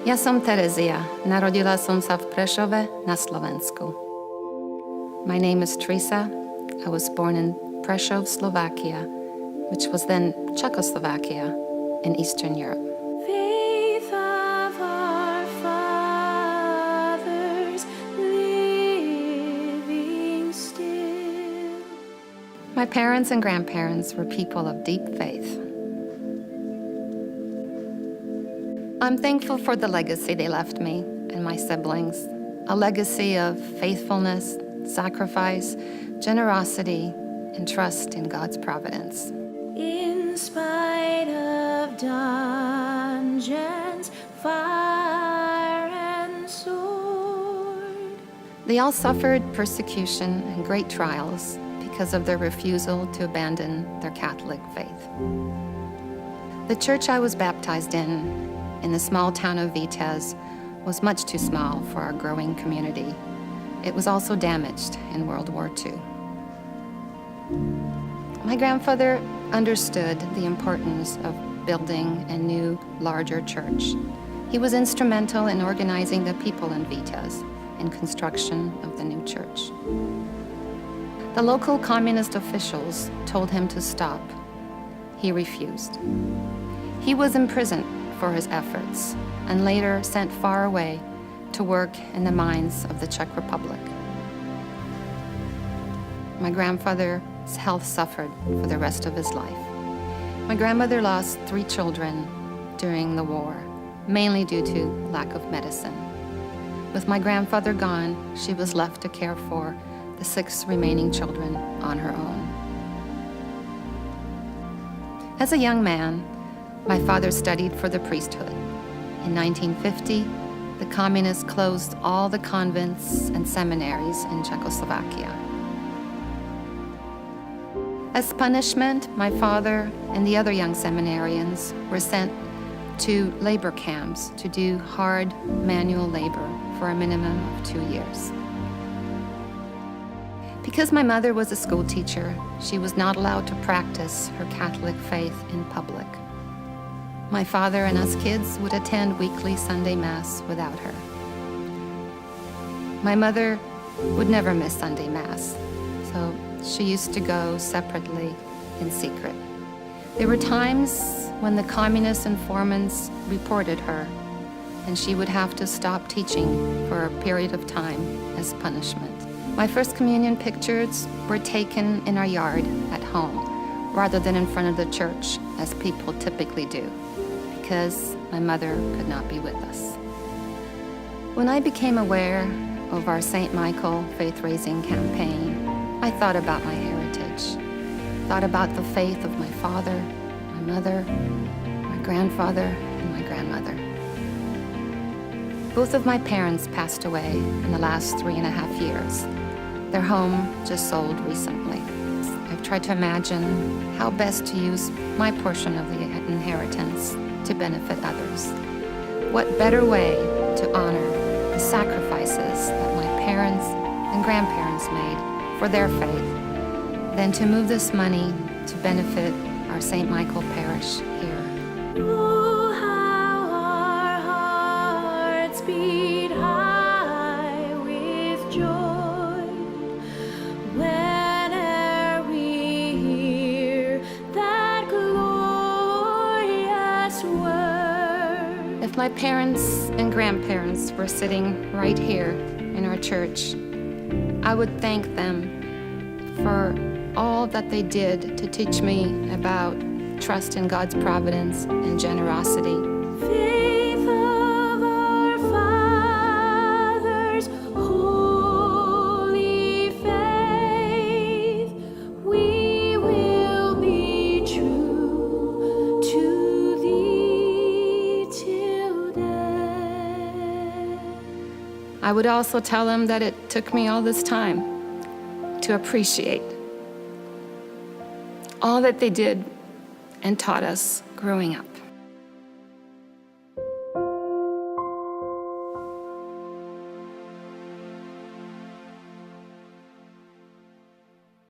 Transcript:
Ja som Terezia. Narodila som sa v Prešove na Slovensku. My name is Terezia. I was born in Prešov, Slovakia, which was then Czechoslovakia in Eastern Europe. Faith of our fathers, living still. My parents and grandparents were people of deep faith. I'm thankful for the legacy they left me and my siblings, a legacy of faithfulness, sacrifice, generosity, and trust in God's providence. In spite of dungeons, fire and sword. They all suffered persecution and great trials because of their refusal to abandon their Catholic faith. The church I was baptized in the small town of Vitez, was much too small for our growing community. It was also damaged in World War II. My grandfather understood the importance of building a new, larger church. He was instrumental in organizing the people in Vitez in construction of the new church. The local communist officials told him to stop. He refused. He was imprisoned for his efforts and later sent far away to work in the mines of the Czech Republic. My grandfather's health suffered for the rest of his life. My grandmother lost 3 children during the war, mainly due to lack of medicine. With my grandfather gone, she was left to care for the 6 remaining children on her own. As a young man, my father studied for the priesthood. In 1950, the communists closed all the convents and seminaries in Czechoslovakia. As punishment, my father and the other young seminarians were sent to labor camps to do hard manual labor for a minimum of 2 years. Because my mother was a school teacher, she was not allowed to practice her Catholic faith in public. My father and us kids would attend weekly Sunday Mass without her. My mother would never miss Sunday Mass, so she used to go separately in secret. There were times when the communist informants reported her, and she would have to stop teaching for a period of time as punishment. My first communion pictures were taken in our yard at home, rather than in front of the church, as people typically do, because my mother could not be with us. When I became aware of our St. Michael faith-raising campaign, I thought about my heritage, thought about the faith of my father, my mother, my grandfather, and my grandmother. Both of my parents passed away in the last 3.5 years. Their home just sold recently. I've tried to imagine how best to use my portion of the inheritance to benefit others. What better way to honor the sacrifices that my parents and grandparents made for their faith than to move this money to benefit our St. Michael Parish here. Oh, how our hearts beat high with joy whene'er we hear that glorious word. If my parents and grandparents were sitting right here in our church, I would thank them for all that they did to teach me about trust in God's providence and generosity. Faith of our fathers, holy faith, we will be true to thee till death. I would also tell them that it took me all this time to appreciate all that they did and taught us growing up.